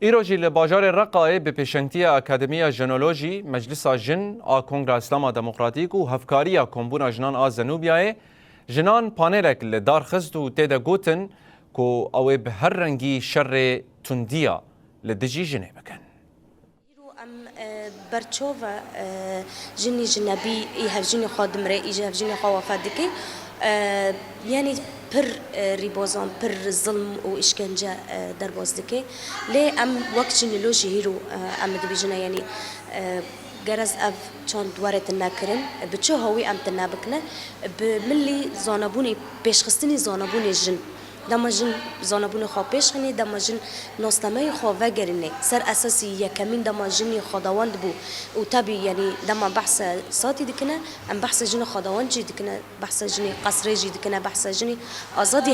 ایروژی لباجار رقای به پیشنگتی اکادمیا جنولوژی مجلس جن آ کنگره اسلام دموکراتیک و هفکاری کمبون جنان آ زنوبیای جنان پانیلک لدار خزد و تیدا گوتن کو او به هر رنگی شر تندیا لدجی جنه بکن. ام برچوفا جنی جنبی ایهف جنی خادم رأی ایهف جنی خوافدکی يعني پر ريبوزان پر ظلم وإشكنجة دربازدكي ليه أم وقت نلوجي هيرو أم دبيجنا يعني جرز أف كان دوارت الناكرن بتشو هوي أم تنابكنا بملي زانبوني بيشخصني زانبوني جن دم جن زانبوني خابش خني دم جن ناستمای خواهر گرینه سر اساسی یکمین دم جنی خداوند بو و تبی يعني دم بحث ساتی دکنه ام بحث جن خداوند جی دکنه بحث جنی قصری جی دکنه بحث جنی آزادی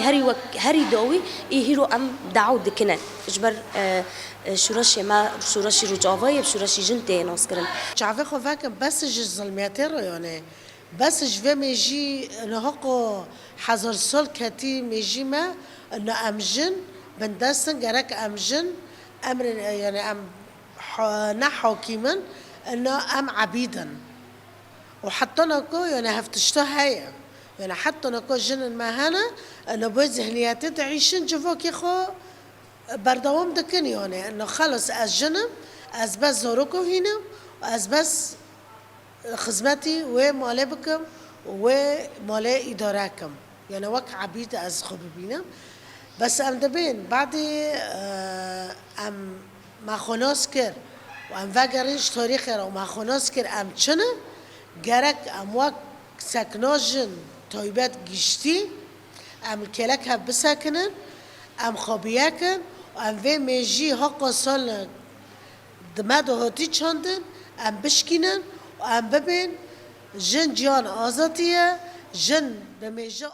هری داوی هیرو ام دعو دکنه اجبر شورشی ما شورشی رو جاوای شورشی جن تیناس کرن شعبه خواهر بس جز ظلمیت رو يعني بس جوه میجی نهاقو 1000 سال کتی میجی ما انه امجن بندستن جرك امجن امر يعني ام نحاكما انه ام عبيدا وحتى نكو يعني هفتشتو هي يعني حتى نكو جن ما هنا انه بذهنيات تعيشن جفوك يخو بردوام دكن يعني انه خلص از جنم از بس زوروكو هنا از بس خدمتي ومالي بكم ومالي إداركم يعني وك عبيد از خوب بينم بس ام دبين بعدي ام ما خناس كر وام وگرش تاریخ را ما خناس كر ام چنه گرک ام وك سکناجن تایبت گشتی ام کلک هب بسکنن ام خابیکن ام و میجی حق سال دمد هاتی چندن ام بشکینن و ام ببین جن جان آزادیه جن به میجا